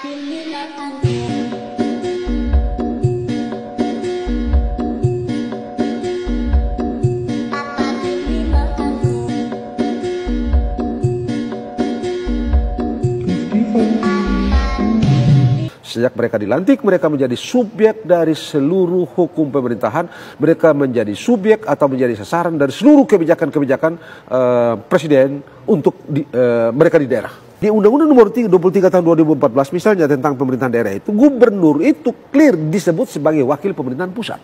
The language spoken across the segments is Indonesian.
Sejak mereka dilantik, mereka menjadi subjek dari seluruh hukum pemerintahan. Mereka menjadi subjek atau menjadi sasaran dari seluruh kebijakan-kebijakan presiden untuk mereka di daerah. Di Undang-Undang Nomor 23 Tahun 2014 misalnya tentang pemerintahan daerah itu, gubernur itu clear disebut sebagai wakil pemerintahan pusat.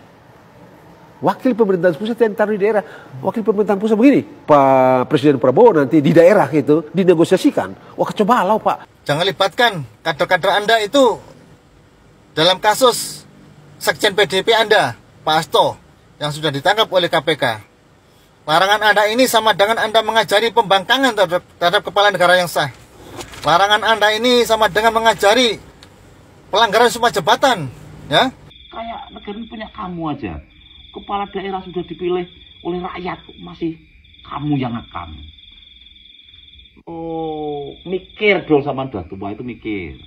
Wakil pemerintahan pusat yang taruh di daerah. Wakil pemerintahan pusat begini, Pak Presiden Prabowo nanti di daerah itu dinegosiasikan. Wah kacau balau Pak. Jangan libatkan kader-kader Anda itu dalam kasus Sekjen PDIP Anda, Pak Hasto, yang sudah ditangkap oleh KPK. Larangan Anda ini sama dengan Anda mengajari pembangkangan terhadap kepala negara yang sah. Larangan Anda ini sama dengan mengajari pelanggaran sumpah jabatan, ya? Kayak negara ini punya kamu aja. Kepala daerah sudah dipilih oleh rakyat, masih kamu yang ngekam. Oh, mikir dong sama tua itu mikir.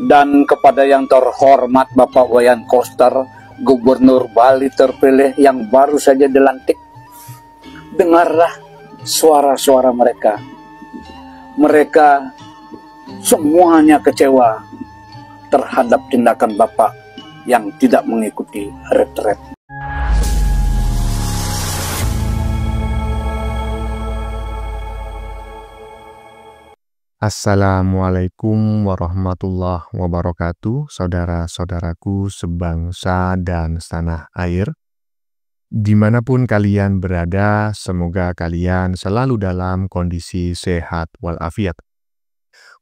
Dan kepada yang terhormat Bapak Wayan Koster, Gubernur Bali terpilih yang baru saja dilantik, dengarlah suara-suara mereka. Mereka semuanya kecewa terhadap tindakan Bapak yang tidak mengikuti retret. Assalamualaikum warahmatullahi wabarakatuh, saudara-saudaraku sebangsa dan setanah air. Dimanapun kalian berada, semoga kalian selalu dalam kondisi sehat walafiat.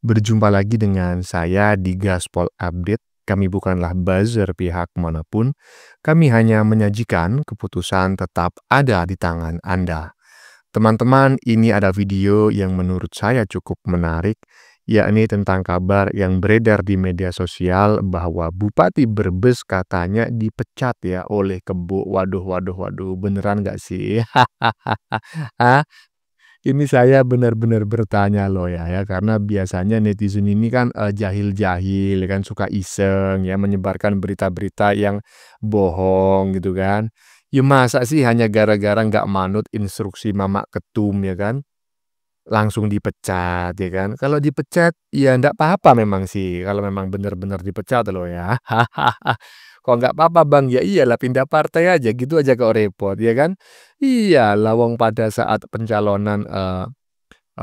Berjumpa lagi dengan saya di Gaspol Update. Kami bukanlah buzzer pihak manapun, kami hanya menyajikan keputusan tetap ada di tangan Anda. Teman-teman, ini ada video yang menurut saya cukup menarik, yakni tentang kabar yang beredar di media sosial bahwa Bupati Brebes katanya dipecat ya oleh Kebo. Waduh, beneran nggak sih? Ini saya benar-benar bertanya loh ya, karena biasanya netizen ini kan jahil-jahil, kan suka iseng ya, menyebarkan berita-berita yang bohong gitu kan. Ya masa sih hanya gara-gara nggak manut instruksi Mama Ketum ya kan, langsung dipecat ya kan. Kalau dipecat ya nggak apa-apa memang sih, kalau memang benar-benar dipecat loh ya. Kok nggak apa-apa Bang? Ya iyalah pindah partai aja gitu aja kok repot ya kan. Iya lawang pada saat pencalonan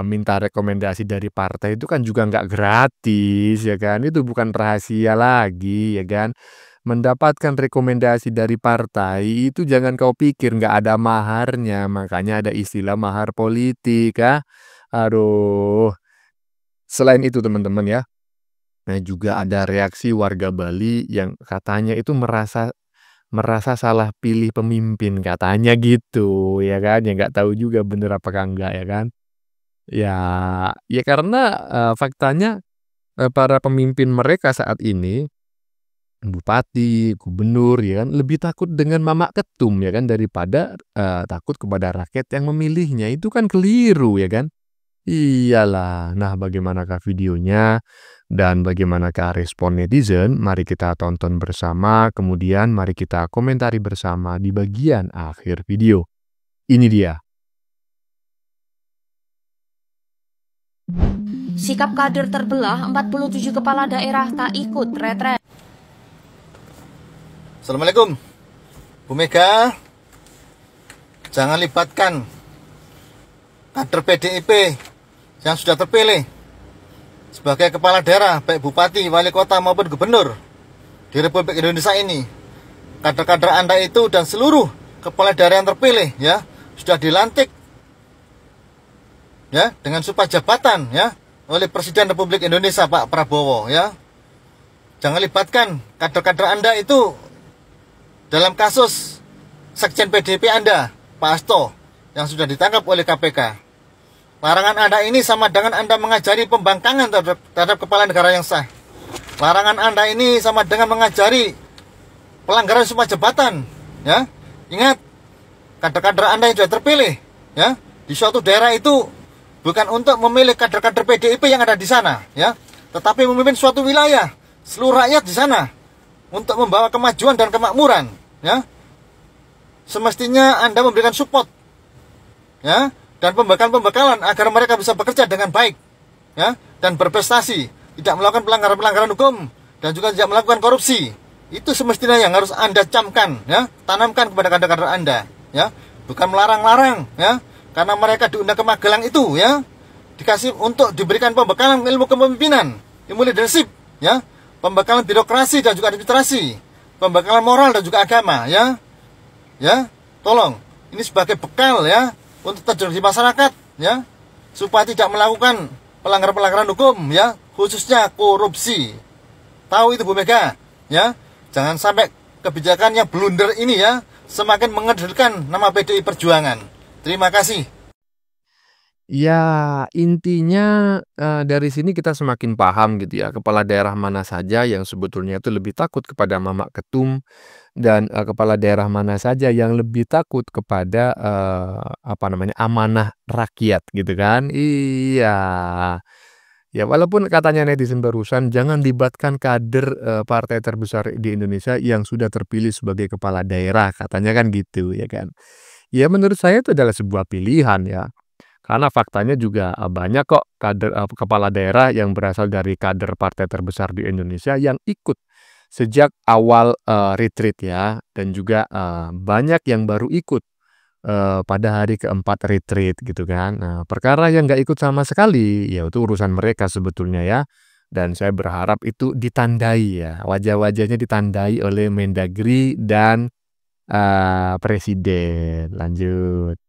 minta rekomendasi dari partai itu kan juga nggak gratis ya kan. Itu bukan rahasia lagi ya kan. Mendapatkan rekomendasi dari partai itu jangan kau pikir nggak ada maharnya, makanya ada istilah mahar politik ya. Aduh. Selain itu teman-teman ya, nah juga ada reaksi warga Bali yang katanya itu merasa salah pilih pemimpin katanya gitu ya kan, ya nggak tahu juga bener apakah enggak ya kan. Ya karena faktanya para pemimpin mereka saat ini, bupati, gubernur ya kan, lebih takut dengan Mama Ketum ya kan daripada takut kepada rakyat yang memilihnya. Itu kan keliru ya kan. Iyalah. Nah, bagaimanakah videonya dan bagaimanakah respon netizen? Mari kita tonton bersama, kemudian mari kita komentari bersama di bagian akhir video. Ini dia. Sikap kader terbelah, 47 kepala daerah tak ikut retret. Assalamualaikum, Bu Mega. Jangan libatkan kader PDIP yang sudah terpilih sebagai kepala daerah, baik bupati, wali kota maupun gubernur di Republik Indonesia ini. Kader-kader Anda itu dan seluruh kepala daerah yang terpilih ya sudah dilantik ya dengan sumpah jabatan ya oleh Presiden Republik Indonesia Pak Prabowo ya. Jangan libatkan kader-kader Anda itu dalam kasus Sekjen PDIP Anda, Pak Hasto, yang sudah ditangkap oleh KPK. Larangan Anda ini sama dengan Anda mengajari pembangkangan terhadap kepala negara yang sah. Larangan Anda ini sama dengan mengajari pelanggaran sumpah jabatan. Ya, ingat, kader-kader Anda yang sudah terpilih, ya, di suatu daerah itu bukan untuk memilih kader-kader PDIP yang ada di sana, ya, tetapi memimpin suatu wilayah, seluruh rakyat di sana untuk membawa kemajuan dan kemakmuran, ya. Semestinya Anda memberikan support, ya, dan pembekalan agar mereka bisa bekerja dengan baik, ya, dan berprestasi, tidak melakukan pelanggaran-pelanggaran hukum dan juga tidak melakukan korupsi. Itu semestinya yang harus Anda camkan, ya, tanamkan kepada kader-kader Anda, ya, bukan melarang-larang, ya, karena mereka diundang ke Magelang itu, ya, dikasih untuk diberikan pembekalan ilmu kepemimpinan, ilmu leadership, ya, pembekalan birokrasi dan juga administrasi, pembekalan moral dan juga agama, ya, tolong ini sebagai bekal, ya, untuk terjun di masyarakat, ya, supaya tidak melakukan pelanggaran-pelanggaran hukum, ya, khususnya korupsi. Tahu itu Bu Mega, ya. Jangan sampai kebijakan yang blunder ini, ya, semakin mengedilkan nama PDI Perjuangan. Terima kasih. Ya, intinya dari sini kita semakin paham gitu ya, kepala daerah mana saja yang sebetulnya itu lebih takut kepada Mamak Ketum dan kepala daerah mana saja yang lebih takut kepada amanah rakyat gitu kan. Iya. Ya walaupun katanya netizen barusan jangan libatkan kader partai terbesar di Indonesia yang sudah terpilih sebagai kepala daerah, katanya kan gitu ya kan. Ya menurut saya itu adalah sebuah pilihan ya. Karena faktanya juga banyak kok kader kepala daerah yang berasal dari kader partai terbesar di Indonesia yang ikut sejak awal retreat ya, dan juga banyak yang baru ikut pada hari keempat retreat gitu kan. Nah, perkara yang nggak ikut sama sekali, ya itu urusan mereka sebetulnya ya. Dan saya berharap itu ditandai ya, wajah-wajahnya ditandai oleh Mendagri dan Presiden. Lanjut.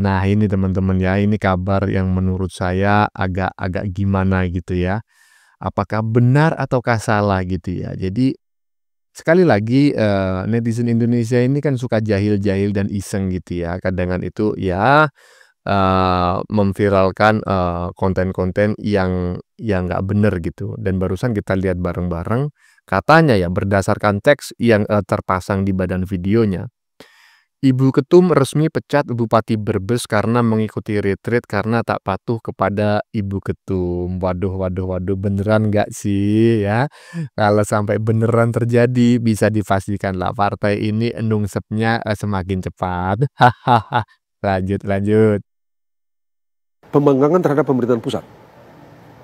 Nah ini teman-teman ya, ini kabar yang menurut saya agak gimana gitu ya. Apakah benar ataukah salah gitu ya. Jadi sekali lagi netizen Indonesia ini kan suka jahil-jahil dan iseng gitu ya. Kadang itu ya memviralkan konten-konten yang nggak benar gitu. Dan barusan kita lihat bareng-bareng, katanya ya berdasarkan teks yang terpasang di badan videonya, Ibu Ketum resmi pecat Bupati Brebes karena mengikuti retreat karena tak patuh kepada Ibu Ketum. Waduh, beneran nggak sih ya? Kalau sampai beneran terjadi, bisa dipastikanlah partai ini nungsepnya semakin cepat. Hahaha. Lanjut. Pembangkangan terhadap pemerintahan pusat,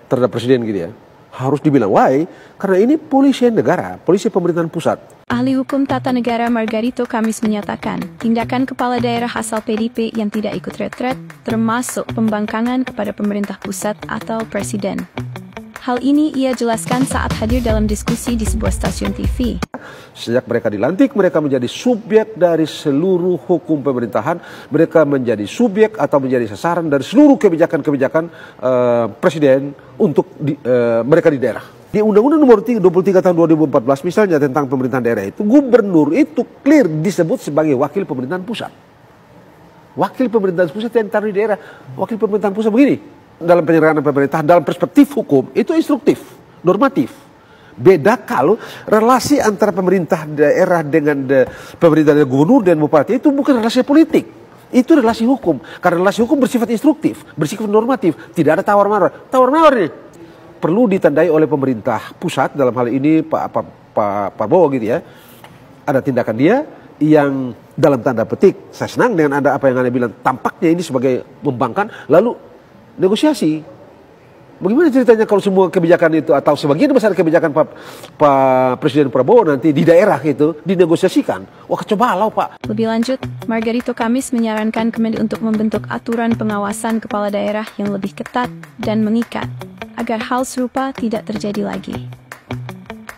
terhadap presiden gitu ya, harus dibilang why? Karena ini polisi negara, polisi pemerintahan pusat. Ahli Hukum Tata Negara Margarito Kamis menyatakan, tindakan kepala daerah asal PDIP yang tidak ikut retret termasuk pembangkangan kepada pemerintah pusat atau presiden. Hal ini ia jelaskan saat hadir dalam diskusi di sebuah stasiun TV. Sejak mereka dilantik, mereka menjadi subjek dari seluruh hukum pemerintahan. Mereka menjadi subjek atau menjadi sasaran dari seluruh kebijakan-kebijakan presiden untuk mereka di daerah. Di Undang-Undang Nomor 23 Tahun 2014 misalnya tentang pemerintahan daerah itu, gubernur itu clear disebut sebagai wakil pemerintahan pusat. Wakil pemerintahan pusat yang taruh di daerah. Wakil pemerintahan pusat begini, dalam penyelenggaraan pemerintahan dalam perspektif hukum itu instruktif, normatif. Beda kalau relasi antara pemerintah daerah dengan pemerintah daerah, gubernur dan bupati itu bukan relasi politik. Itu relasi hukum. Karena relasi hukum bersifat instruktif, bersifat normatif. Tidak ada tawar-menawar. Tawar-menawar ini perlu ditandai oleh pemerintah pusat, dalam hal ini Pak Prabowo gitu ya. Ada tindakan dia yang dalam tanda petik, saya senang dengan ada apa yang Anda bilang, tampaknya ini sebagai membangkang, lalu negosiasi. Bagaimana ceritanya kalau semua kebijakan itu atau sebagian besar kebijakan Pak Presiden Prabowo nanti di daerah itu dinegosiasikan? Wah, kacau balau, Pak. Lebih lanjut, Margarito Kamis menyarankan Kemenlu untuk membentuk aturan pengawasan kepala daerah yang lebih ketat dan mengikat agar hal serupa tidak terjadi lagi.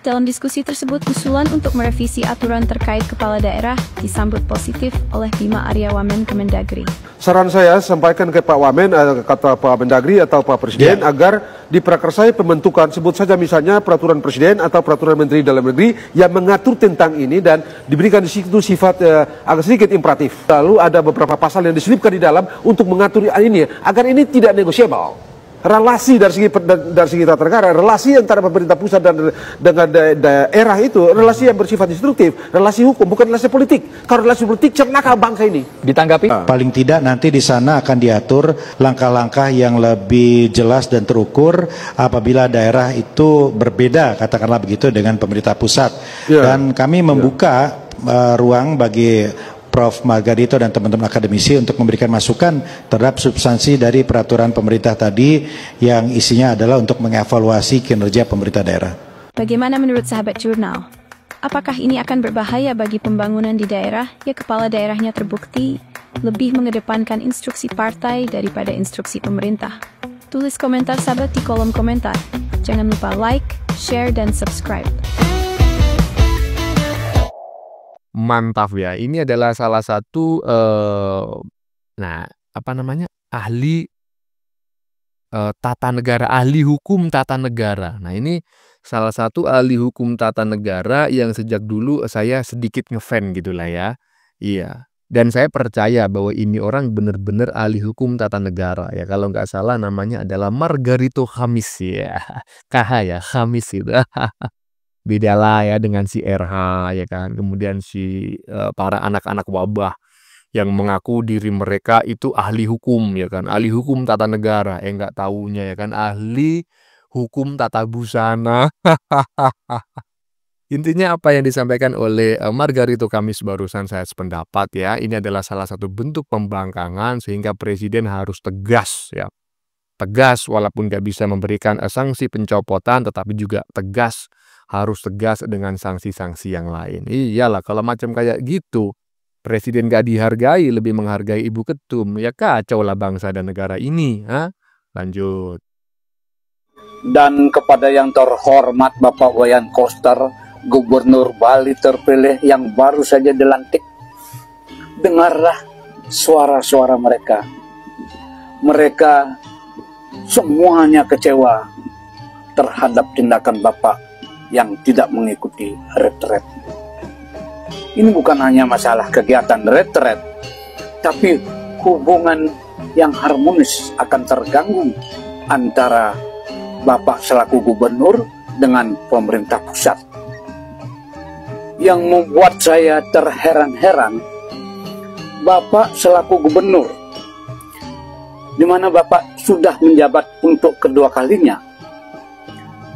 Dalam diskusi tersebut, usulan untuk merevisi aturan terkait kepala daerah disambut positif oleh Bima Arya Wamen Kemendagri. Saran saya sampaikan ke Pak Wamen, kata Pak Mendagri atau Pak Presiden, agar diprakarsai pembentukan, sebut saja misalnya peraturan Presiden atau peraturan Menteri Dalam Negeri yang mengatur tentang ini dan diberikan di situ sifat agak sedikit imperatif. Lalu ada beberapa pasal yang diselipkan di dalam untuk mengatur ini agar ini tidak negosiable. Relasi dari segi tata negara, relasi antara pemerintah pusat dan dengan daerah itu relasi yang bersifat instruktif, relasi hukum, bukan relasi politik. Kalau relasi politik celaka bangsa ini. Ditanggapi? Paling tidak nanti di sana akan diatur langkah-langkah yang lebih jelas dan terukur apabila daerah itu berbeda, katakanlah begitu, dengan pemerintah pusat. Dan kami membuka ruang bagi Prof. Margarito dan teman-teman akademisi untuk memberikan masukan terhadap substansi dari peraturan pemerintah tadi yang isinya adalah untuk mengevaluasi kinerja pemerintah daerah. Bagaimana menurut sahabat jurnal? Apakah ini akan berbahaya bagi pembangunan di daerah ya kepala daerahnya terbukti lebih mengedepankan instruksi partai daripada instruksi pemerintah? Tulis komentar sahabat di kolom komentar. Jangan lupa like, share, dan subscribe. Mantap ya, ini adalah salah satu ahli tata negara, ahli hukum tata negara. Nah, ini salah satu ahli hukum tata negara yang sejak dulu saya sedikit ngefan gitulah ya. Iya, dan saya percaya bahwa ini orang benar-benar ahli hukum tata negara ya. Kalau nggak salah namanya adalah Margarito Kamis ya. KH ya, Kamis gitu. Beda lah ya dengan si RH ya kan, kemudian si para anak-anak wabah yang mengaku diri mereka itu ahli hukum ya kan, ahli hukum tata negara, nggak taunya ya kan ahli hukum tata busana. Intinya apa yang disampaikan oleh Margarito Kamis barusan saya sependapat ya, ini adalah salah satu bentuk pembangkangan sehingga presiden harus tegas ya. Tegas walaupun nggak bisa memberikan sanksi pencopotan, tetapi juga harus tegas dengan sanksi-sanksi yang lain. Iyalah kalau macam kayak gitu, presiden gak dihargai, lebih menghargai ibu ketum, ya kacau lah bangsa dan negara ini. Lanjut. Dan kepada yang terhormat Bapak Wayan Koster, Gubernur Bali terpilih yang baru saja dilantik, dengarlah suara-suara mereka. Mereka semuanya kecewa terhadap tindakan Bapak yang tidak mengikuti retret. Ini bukan hanya masalah kegiatan retret, tapi hubungan yang harmonis akan terganggu antara Bapak selaku gubernur dengan pemerintah pusat. Yang membuat saya terheran-heran, Bapak selaku gubernur, di mana Bapak sudah menjabat untuk kedua kalinya,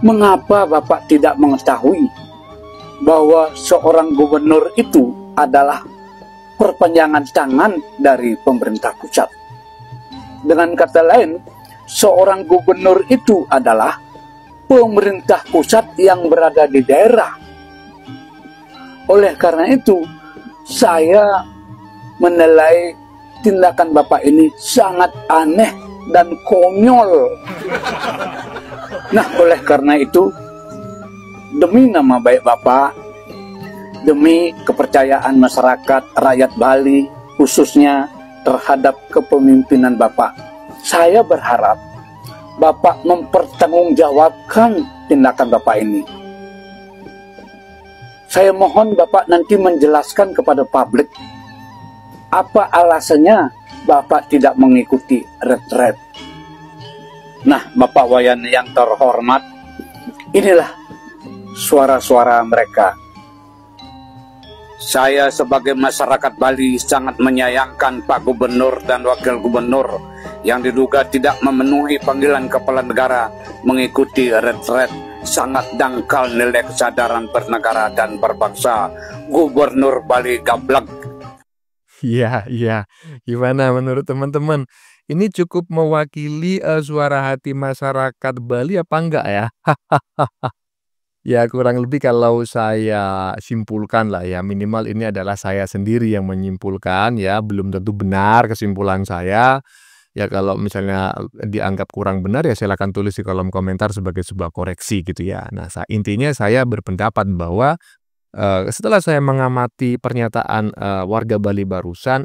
mengapa Bapak tidak mengetahui bahwa seorang gubernur itu adalah perpanjangan tangan dari pemerintah pusat? Dengan kata lain, seorang gubernur itu adalah pemerintah pusat yang berada di daerah. Oleh karena itu, saya menilai tindakan Bapak ini sangat aneh dan konyol. Nah, oleh karena itu, demi nama baik Bapak, demi kepercayaan masyarakat rakyat Bali, khususnya terhadap kepemimpinan Bapak, saya berharap Bapak mempertanggungjawabkan tindakan Bapak ini. Saya mohon Bapak nanti menjelaskan kepada publik apa alasannya Bapak tidak mengikuti retret. Nah, Bapak Wayan yang terhormat, inilah suara-suara mereka. Saya sebagai masyarakat Bali sangat menyayangkan Pak Gubernur dan Wakil Gubernur yang diduga tidak memenuhi panggilan kepala negara mengikuti retret. Sangat dangkal nilai kesadaran bernegara dan berbangsa Gubernur Bali Gablek. Iya, iya. Gimana menurut teman-teman? Ini cukup mewakili suara hati masyarakat Bali apa enggak ya? Ya kurang lebih kalau saya simpulkan lah ya, minimal ini adalah saya sendiri yang menyimpulkan ya, belum tentu benar kesimpulan saya. Ya kalau misalnya dianggap kurang benar ya silakan tulis di kolom komentar sebagai sebuah koreksi gitu ya. Nah, intinya saya berpendapat bahwa setelah saya mengamati pernyataan warga Bali barusan,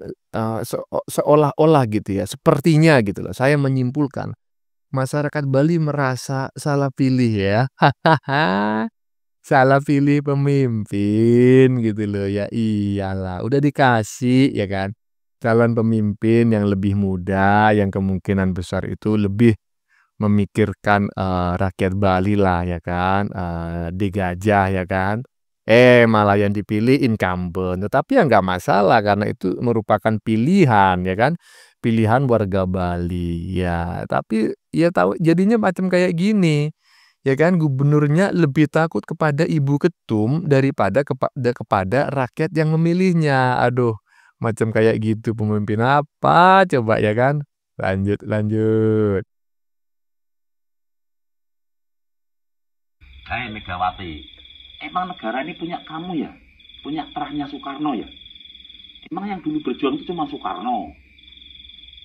seolah-olah gitu ya, sepertinya gitu loh, saya menyimpulkan masyarakat Bali merasa salah pilih ya. Salah pilih pemimpin gitu loh ya. Iyalah, udah dikasih ya kan calon pemimpin yang lebih muda, yang kemungkinan besar itu lebih memikirkan rakyat Bali lah ya kan, digajah ya kan. Malah yang dipilih incumbent, tetapi ya nggak masalah karena itu merupakan pilihan ya kan, pilihan warga Bali ya. Tapi ya tahu jadinya macam kayak gini ya kan, gubernurnya lebih takut kepada ibu ketum daripada kepada rakyat yang memilihnya. Aduh, macam kayak gitu pemimpin apa coba ya kan? Lanjut. Hai Megawati, emang negara ini punya kamu ya? Punya terahnya Soekarno ya? Emang yang dulu berjuang itu cuma Soekarno?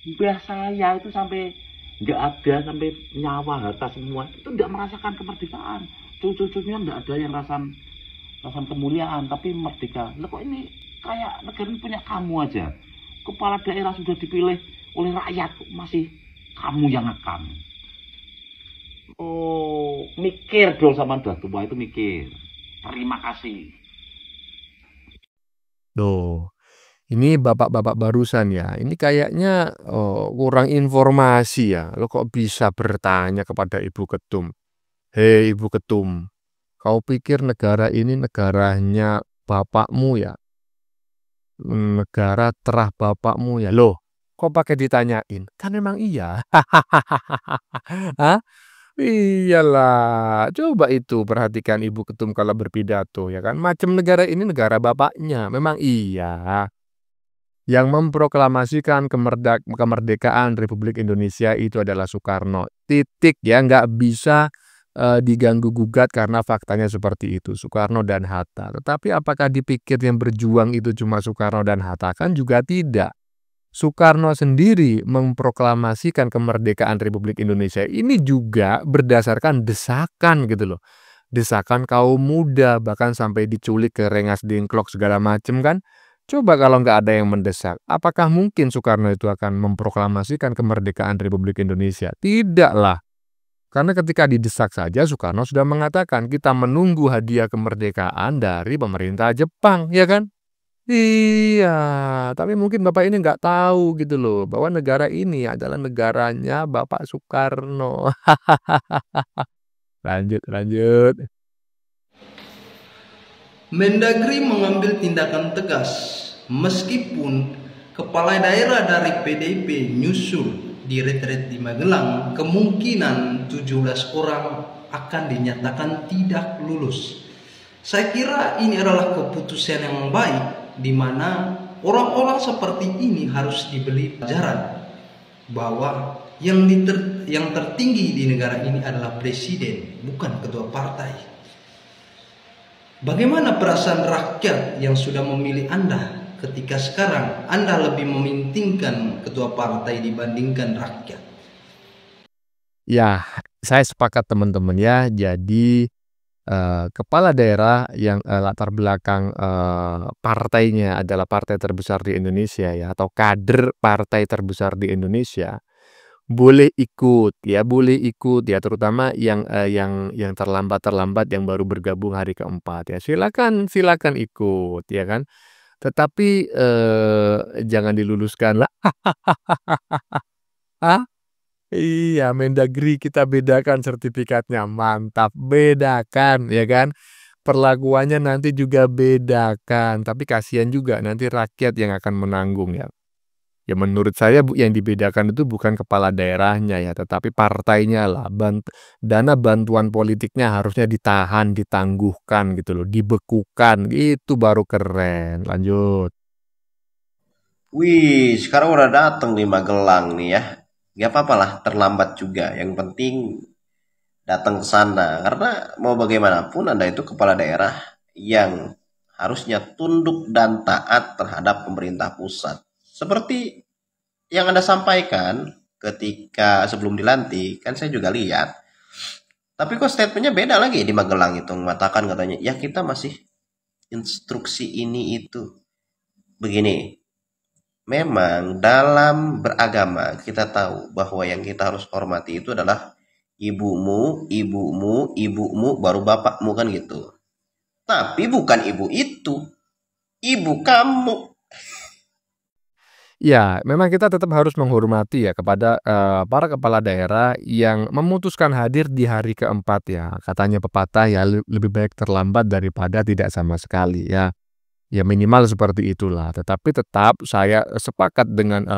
Mbah saya itu sampai nggak ada, sampai nyawa harta semua itu nggak merasakan kemerdekaan. Cucu-cucunya nggak ada yang rasakan kemuliaan, tapi merdeka. Lah kok ini kayak negara ini punya kamu aja. Kepala daerah sudah dipilih oleh rakyat, masih kamu yang ngekang. Oh, mikir dong sama udah tua itu mikir. Terima kasih. Duh, ini bapak-bapak barusan ya, ini kayaknya kurang informasi ya. Lo kok bisa bertanya kepada Ibu Ketum? Hei Ibu Ketum, kau pikir negara ini negaranya bapakmu ya? Negara terah bapakmu ya? Loh, kok pakai ditanyain? Kan memang iya. Hah? Iyalah, coba itu perhatikan Ibu Ketum kalau berpidato ya kan. Macam negara ini negara bapaknya, memang iya. Yang memproklamasikan kemerdekaan Republik Indonesia itu adalah Soekarno. Titik ya, nggak bisa diganggu gugat karena faktanya seperti itu. Soekarno dan Hatta. Tetapi apakah dipikir yang berjuang itu cuma Soekarno dan Hatta? Kan juga tidak. Soekarno sendiri memproklamasikan kemerdekaan Republik Indonesia ini juga berdasarkan desakan gitu loh. Desakan kaum muda, bahkan sampai diculik ke Rengas Dengklok segala macem kan. Coba kalau nggak ada yang mendesak, apakah mungkin Soekarno itu akan memproklamasikan kemerdekaan Republik Indonesia? Tidaklah. Karena ketika didesak saja Soekarno sudah mengatakan kita menunggu hadiah kemerdekaan dari pemerintah Jepang, ya kan? Iya, tapi mungkin Bapak ini nggak tahu gitu loh, bahwa negara ini adalah negaranya Bapak Soekarno. Lanjut. Mendagri mengambil tindakan tegas meskipun kepala daerah dari PDIP nyusul di retret di Magelang, kemungkinan 17 orang akan dinyatakan tidak lulus. Saya kira ini adalah keputusan yang baik, di mana orang-orang seperti ini harus diberi pelajaran bahwa yang tertinggi di negara ini adalah presiden, bukan ketua partai. Bagaimana perasaan rakyat yang sudah memilih Anda ketika sekarang Anda lebih mementingkan ketua partai dibandingkan rakyat? Ya, saya sepakat teman-teman ya. Jadi kepala daerah yang latar belakang partainya adalah partai terbesar di Indonesia ya, atau kader partai terbesar di Indonesia, boleh ikut ya, terutama yang terlambat yang baru bergabung hari keempat ya, silakan ikut ya kan, tetapi jangan diluluskan lah. Iya, Mendagri kita bedakan sertifikatnya, mantap, bedakan ya kan. perlakuannya nanti juga bedakan, tapi kasihan juga nanti rakyat yang akan menanggung ya. Ya menurut saya yang dibedakan itu bukan kepala daerahnya ya, tetapi partainya lah. Dana bantuan politiknya harusnya ditahan, ditangguhkan gitu loh, dibekukan, itu baru keren. Lanjut. Wih, sekarang udah dateng di Magelang nih ya. Gak apa-apa lah, terlambat juga. Yang penting datang ke sana. Karena mau bagaimanapun Anda itu kepala daerah yang harusnya tunduk dan taat terhadap pemerintah pusat. Seperti yang Anda sampaikan ketika sebelum dilantik, kan saya juga lihat. Tapi kok statementnya beda lagi di Magelang itu. Mengatakan katanya, ya kita masih instruksi ini itu. Begini, memang dalam beragama kita tahu bahwa yang kita harus hormati itu adalah ibumu, ibumu, ibumu, baru bapakmu kan gitu. Tapi bukan ibu itu, ibu kamu. Ya, memang kita tetap harus menghormati ya kepada para kepala daerah yang memutuskan hadir di hari keempat ya. Katanya pepatah ya lebih baik terlambat daripada tidak sama sekali ya. Ya minimal seperti itulah. Tetapi tetap saya sepakat dengan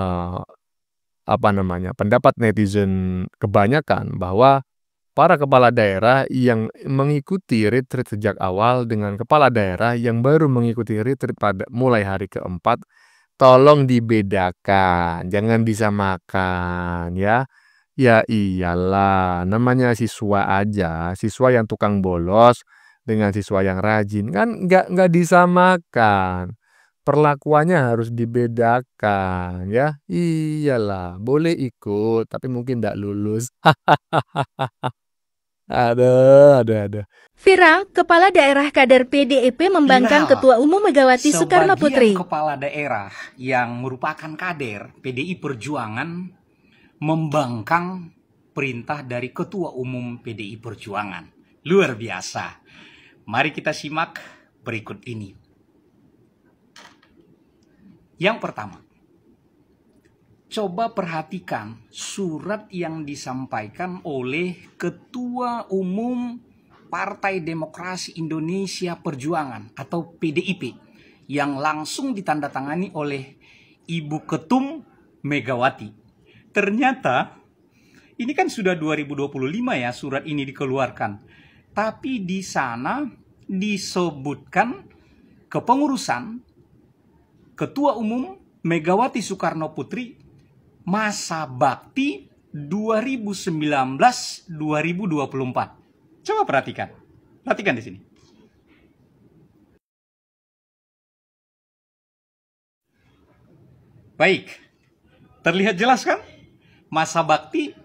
pendapat netizen kebanyakan bahwa para kepala daerah yang mengikuti retreat sejak awal dengan kepala daerah yang baru mengikuti retreat pada mulai hari keempat, tolong dibedakan, jangan disamakan ya. Ya iyalah, namanya siswa aja, siswa yang tukang bolos dengan siswa yang rajin kan nggak disamakan. Perlakuannya harus dibedakan ya. Iyalah, boleh ikut tapi mungkin nggak lulus. Aduh. Viral, Kepala Daerah kader PDIP membangkang Ketua Umum Megawati Soekarno Putri. Sebagian kepala daerah yang merupakan kader PDI Perjuangan membangkang perintah dari Ketua Umum PDI Perjuangan. Luar biasa. Mari kita simak berikut ini. Yang pertama, coba perhatikan surat yang disampaikan oleh Ketua Umum Partai Demokrasi Indonesia Perjuangan atau PDIP yang langsung ditandatangani oleh Ibu Ketum Megawati. Ternyata ini kan sudah 2025 ya surat ini dikeluarkan. Tapi di sana disebutkan kepengurusan Ketua Umum Megawati Soekarno Putri masa bakti 2019-2024. Coba perhatikan di sini. Baik, terlihat jelas kan? Masa bakti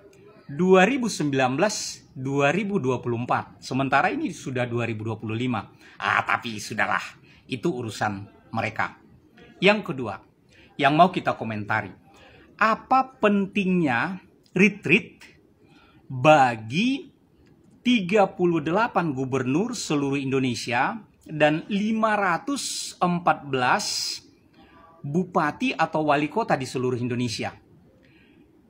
2019-2024. Sementara ini sudah 2025. Tapi sudahlah, itu urusan mereka. Yang kedua, yang mau kita komentari. Apa pentingnya retreat bagi 38 gubernur seluruh Indonesia dan 514 bupati atau wali kota di seluruh Indonesia?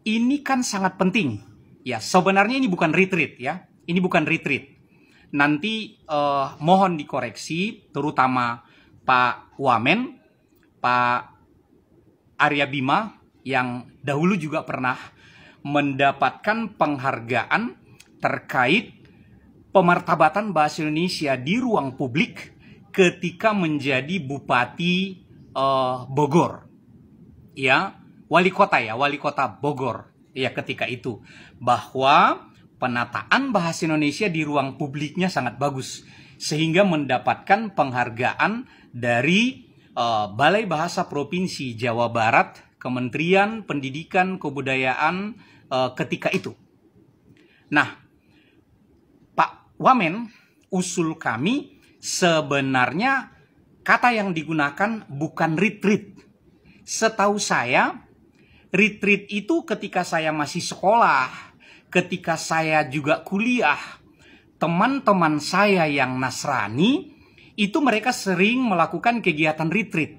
Ini kan sangat penting. Ya, sebenarnya ini bukan retreat ya. Ini bukan retreat. Nanti mohon dikoreksi terutama Pak Wamen, Pak Arya Bima yang dahulu juga pernah mendapatkan penghargaan terkait pemartabatan bahasa Indonesia di ruang publik ketika menjadi Bupati Bogor. Ya, wali kota Bogor. Ya, ketika itu bahwa penataan bahasa Indonesia di ruang publiknya sangat bagus sehingga mendapatkan penghargaan dari Balai Bahasa Provinsi Jawa Barat, Kementerian Pendidikan Kebudayaan ketika itu. Nah, Pak Wamen, usul kami sebenarnya kata yang digunakan bukan retreat. Setahu saya, retreat itu ketika saya masih sekolah, ketika saya juga kuliah, teman-teman saya yang Nasrani, itu mereka sering melakukan kegiatan retreat.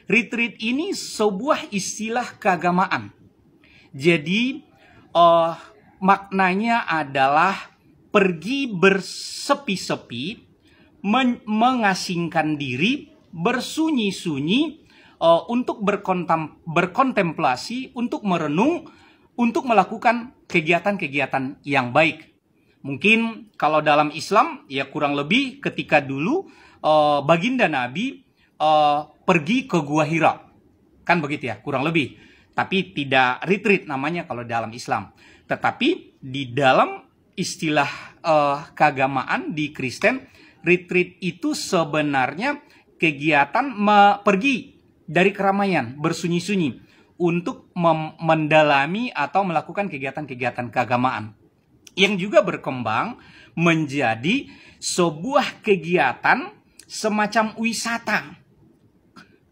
Retreat ini sebuah istilah keagamaan. Jadi maknanya adalah pergi bersepi-sepi mengasingkan diri, bersunyi-sunyi, untuk berkontemplasi, untuk merenung, untuk melakukan kegiatan-kegiatan yang baik. Mungkin kalau dalam Islam ya kurang lebih ketika dulu baginda Nabi pergi ke Gua Hira. Kan begitu ya, kurang lebih. Tapi tidak retreat namanya kalau dalam Islam. Tetapi di dalam istilah keagamaan di Kristen, retreat itu sebenarnya kegiatan pergi dari keramaian, bersunyi-sunyi untuk mendalami atau melakukan kegiatan-kegiatan keagamaan yang juga berkembang menjadi sebuah kegiatan semacam wisata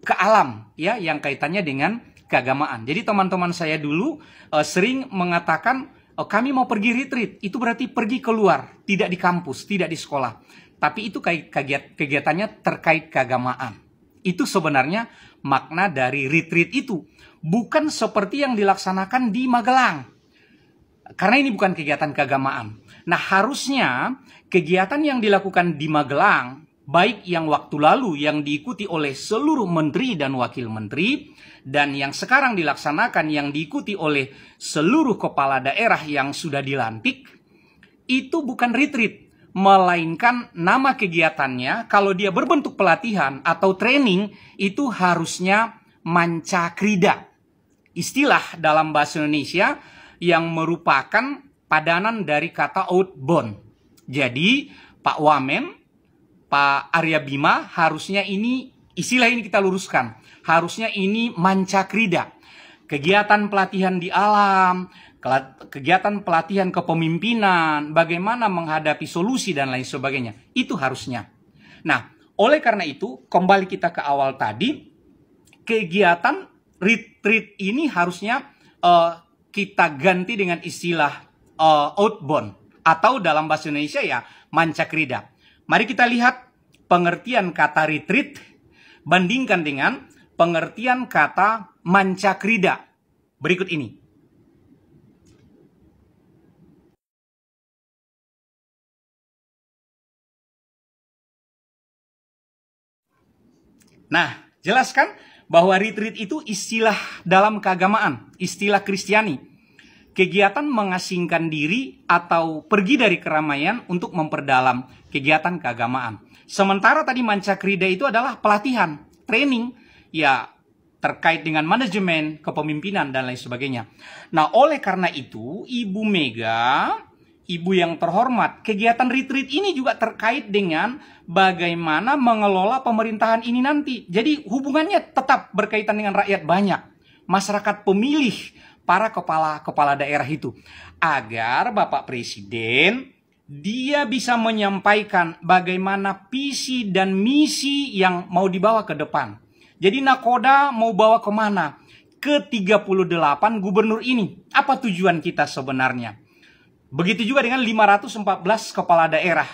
ke alam ya, yang kaitannya dengan keagamaan. Jadi teman-teman saya dulu sering mengatakan kami mau pergi retreat, itu berarti pergi keluar, tidak di kampus, tidak di sekolah, tapi itu kegiatannya terkait keagamaan. Itu sebenarnya makna dari retreat itu, bukan seperti yang dilaksanakan di Magelang. Karena ini bukan kegiatan keagamaan. Nah, harusnya kegiatan yang dilakukan di Magelang, baik yang waktu lalu yang diikuti oleh seluruh menteri dan wakil menteri, dan yang sekarang dilaksanakan yang diikuti oleh seluruh kepala daerah yang sudah dilantik, itu bukan retreat, melainkan nama kegiatannya kalau dia berbentuk pelatihan atau training itu harusnya mancakrida. Istilah dalam bahasa Indonesia yang merupakan padanan dari kata outbound. Jadi Pak Wamen, Pak Arya Bima, harusnya ini istilah ini kita luruskan. Harusnya ini mancakrida. Kegiatan pelatihan di alam, kegiatan pelatihan kepemimpinan, bagaimana menghadapi solusi dan lain sebagainya. Itu harusnya. Nah, oleh karena itu, kembali kita ke awal tadi, kegiatan retreat ini harusnya kita ganti dengan istilah outbound. Atau dalam bahasa Indonesia ya mancakrida. Mari kita lihat pengertian kata retreat bandingkan dengan pengertian kata mancakrida. Berikut ini. Nah, jelaskan bahwa retreat itu istilah dalam keagamaan, istilah Kristiani. Kegiatan mengasingkan diri atau pergi dari keramaian untuk memperdalam kegiatan keagamaan. Sementara tadi mancakrida itu adalah pelatihan, training, ya terkait dengan manajemen, kepemimpinan, dan lain sebagainya. Nah, oleh karena itu, Ibu Mega, Ibu yang terhormat, kegiatan retreat ini juga terkait dengan bagaimana mengelola pemerintahan ini nanti. Jadi hubungannya tetap berkaitan dengan rakyat banyak, masyarakat pemilih, para kepala daerah itu. Agar Bapak Presiden, dia bisa menyampaikan bagaimana visi dan misi yang mau dibawa ke depan. Jadi nakoda mau bawa kemana? Ke 38 gubernur ini. Apa tujuan kita sebenarnya? Begitu juga dengan 514 kepala daerah.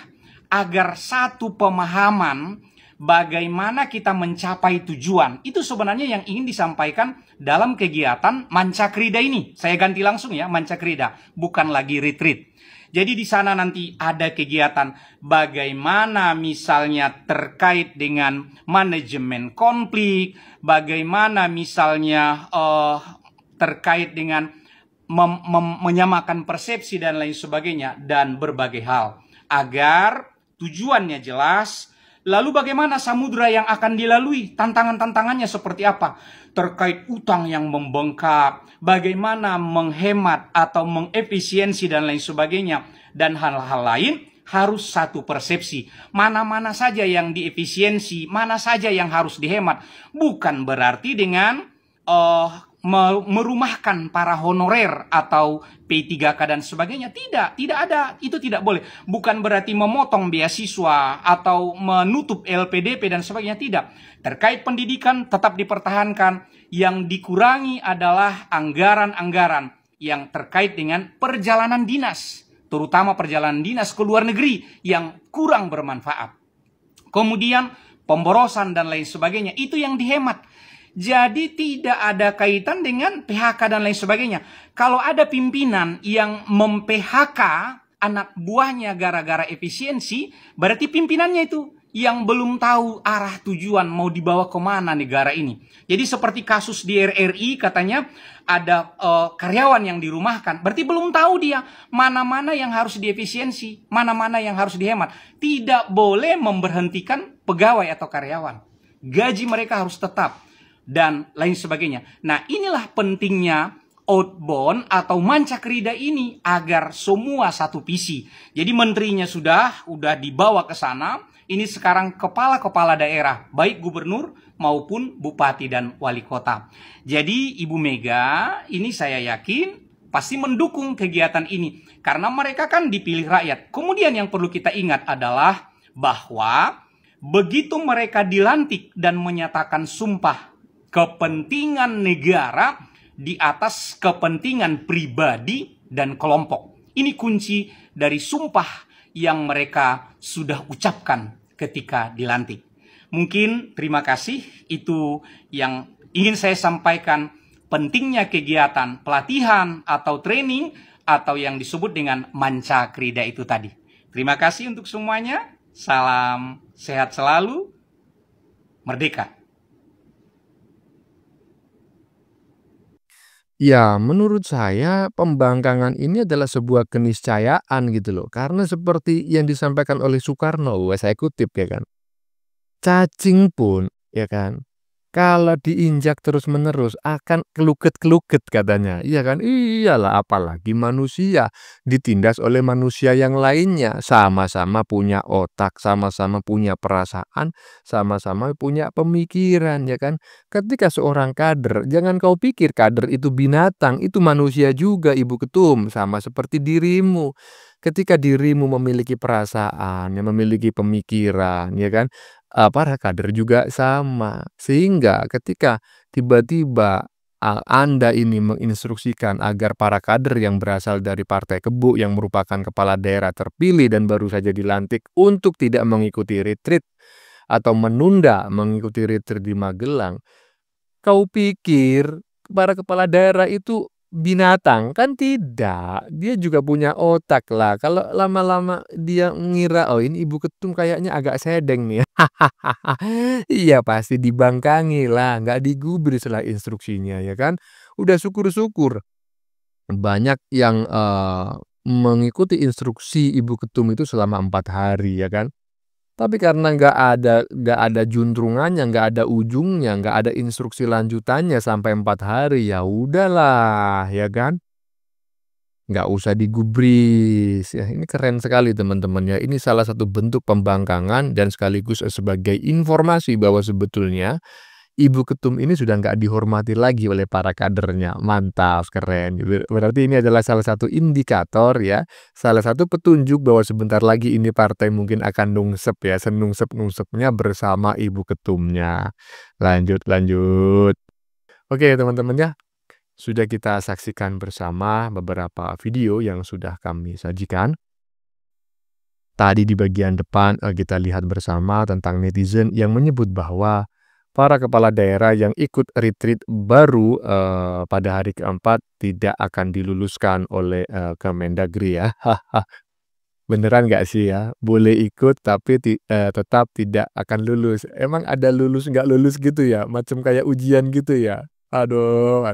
Agar satu pemahaman bagaimana kita mencapai tujuan. Itu sebenarnya yang ingin disampaikan dalam kegiatan mancakrida ini. Saya ganti langsung ya, mancakrida. Bukan lagi retreat. Jadi di sana nanti ada kegiatan bagaimana misalnya terkait dengan manajemen konflik. Bagaimana misalnya terkait dengan menyamakan persepsi dan lain sebagainya. Dan berbagai hal. Agar tujuannya jelas. Lalu bagaimana samudra yang akan dilalui? Tantangan-tantangannya seperti apa? Terkait utang yang membengkak, bagaimana menghemat atau mengefisiensi dan lain sebagainya. Dan hal-hal lain harus satu persepsi. Mana-mana saja yang diefisiensi, mana saja yang harus dihemat. Bukan berarti dengan merumahkan para honorer atau P3K dan sebagainya. Tidak ada. Itu tidak boleh. Bukan berarti memotong beasiswa atau menutup LPDP dan sebagainya. Tidak. Terkait pendidikan tetap dipertahankan. Yang dikurangi adalah anggaran-anggaran yang terkait dengan perjalanan dinas. Terutama perjalanan dinas ke luar negeri yang kurang bermanfaat. Kemudian pemborosan dan lain sebagainya. Itu yang dihemat. Jadi tidak ada kaitan dengan PHK dan lain sebagainya. Kalau ada pimpinan yang mem-PHK anak buahnya gara-gara efisiensi, berarti pimpinannya itu yang belum tahu arah tujuan mau dibawa kemana negara ini. Jadi seperti kasus di RRI katanya ada karyawan yang dirumahkan. Berarti belum tahu dia mana-mana yang harus diefisiensi, mana-mana yang harus dihemat. Tidak boleh memberhentikan pegawai atau karyawan. Gaji mereka harus tetap dan lain sebagainya. Nah, inilah pentingnya outbound atau mancakrida ini agar semua satu visi. Jadi menterinya sudah dibawa ke sana. Ini sekarang kepala-kepala daerah, baik gubernur maupun bupati dan wali kota. Jadi Ibu Mega ini saya yakin pasti mendukung kegiatan ini. Karena mereka kan dipilih rakyat. Kemudian yang perlu kita ingat adalah bahwa begitu mereka dilantik dan menyatakan sumpah kepentingan negara di atas kepentingan pribadi dan kelompok. Ini kunci dari sumpah yang mereka sudah ucapkan ketika dilantik. Mungkin terima kasih, itu yang ingin saya sampaikan, pentingnya kegiatan pelatihan atau training atau yang disebut dengan mancakrida itu tadi. Terima kasih untuk semuanya, salam sehat selalu, merdeka. Ya, menurut saya pembangkangan ini adalah sebuah keniscayaan gitu loh. Karena seperti yang disampaikan oleh Soekarno, saya kutip ya kan. Cacing pun ya kan, kalau diinjak terus-menerus akan keluket-keluket katanya. Iya kan? Iyalah, apalagi manusia ditindas oleh manusia yang lainnya. Sama-sama punya otak, sama-sama punya perasaan, sama-sama punya pemikiran ya kan. Ketika seorang kader, jangan kau pikir kader itu binatang, itu manusia juga Ibu Ketum, sama seperti dirimu. Ketika dirimu memiliki perasaan, yang memiliki pemikiran ya kan, para kader juga sama. Sehingga ketika tiba-tiba Anda ini menginstruksikan agar para kader yang berasal dari Partai Kebo yang merupakan kepala daerah terpilih dan baru saja dilantik untuk tidak mengikuti retreat atau menunda mengikuti retreat di Magelang, kau pikir para kepala daerah itu binatang? Kan tidak. Dia juga punya otak lah. Kalau lama-lama dia ngira, oh ini Ibu Ketum kayaknya agak sedeng nih. Iya pasti dibangkangi lah. Nggak digubris lah instruksinya ya kan. Udah syukur-syukur banyak yang mengikuti instruksi Ibu Ketum itu selama 4 hari ya kan. Tapi karena nggak ada juntrungannya, nggak ada ujungnya, nggak ada instruksi lanjutannya sampai 4 hari, ya udahlah, ya kan? Nggak usah digubris. Ya, ini keren sekali teman-teman ya. Ini salah satu bentuk pembangkangan dan sekaligus sebagai informasi bahwa sebetulnya Ibu Ketum ini sudah nggak dihormati lagi oleh para kadernya. Mantap, keren. Berarti ini adalah salah satu indikator ya, salah satu petunjuk bahwa sebentar lagi ini partai mungkin akan nungsep ya, senungsep-nungsepnya bersama Ibu Ketumnya. Lanjut. Oke teman-teman ya, sudah kita saksikan bersama beberapa video yang sudah kami sajikan. Tadi di bagian depan kita lihat bersama tentang netizen yang menyebut bahwa para kepala daerah yang ikut retreat baru pada hari keempat tidak akan diluluskan oleh Kemendagri ya. Beneran nggak sih ya? Boleh ikut tapi tetap tidak akan lulus. Emang ada lulus nggak lulus gitu ya? Macam kayak ujian gitu ya? Aduh.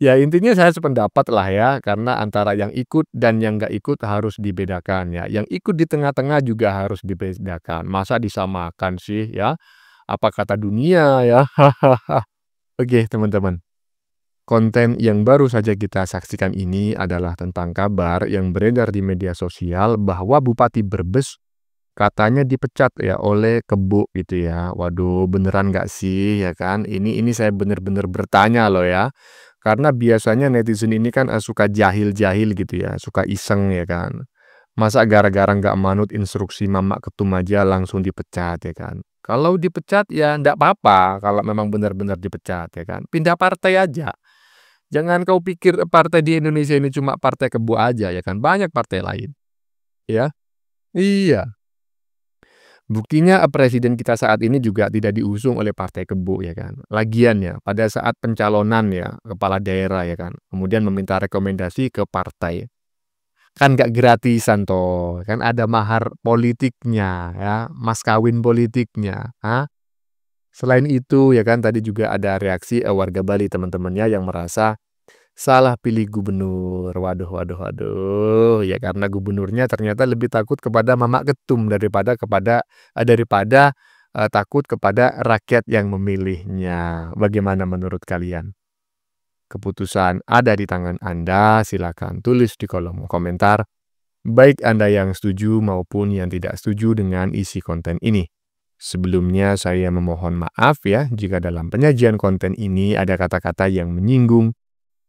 Ya intinya saya sependapat lah ya, karena antara yang ikut dan yang nggak ikut harus dibedakan ya. Yang ikut di tengah-tengah juga harus dibedakan. Masa disamakan sih ya? Apa kata dunia ya? Oke teman-teman, konten yang baru saja kita saksikan ini adalah tentang kabar yang beredar di media sosial bahwa Bupati Brebes katanya dipecat ya oleh Kebo gitu ya. Waduh, beneran nggak sih ya kan? Ini saya bener-bener bertanya loh ya, karena biasanya netizen ini kan suka jahil-jahil gitu ya, suka iseng ya kan. Masa gara-gara nggak manut instruksi Mama Ketum aja langsung dipecat ya kan? Kalau dipecat ya ndak apa-apa, kalau memang benar-benar dipecat ya kan. Pindah partai aja. Jangan kau pikir partai di Indonesia ini cuma Partai Kebo aja ya kan. Banyak partai lain. Ya. Iya. Buktinya presiden kita saat ini juga tidak diusung oleh Partai Kebo ya kan. Lagian ya, pada saat pencalonan ya kepala daerah ya kan, kemudian meminta rekomendasi ke partai. Kan gak gratisan toh, kan ada mahar politiknya ya, mas kawin politiknya. Selain itu ya kan tadi juga ada reaksi warga Bali teman-temannya yang merasa salah pilih gubernur. Waduh, ya karena gubernurnya ternyata lebih takut kepada Mamak Ketum daripada takut kepada rakyat yang memilihnya. Bagaimana menurut kalian? Keputusan ada di tangan Anda, silakan tulis di kolom komentar, baik Anda yang setuju maupun yang tidak setuju dengan isi konten ini. Sebelumnya saya memohon maaf ya jika dalam penyajian konten ini ada kata-kata yang menyinggung,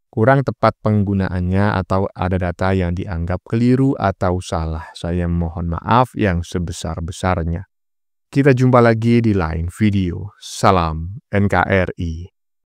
kurang tepat penggunaannya atau ada data yang dianggap keliru atau salah. Saya mohon maaf yang sebesar-besarnya. Kita jumpa lagi di lain video. Salam NKRI.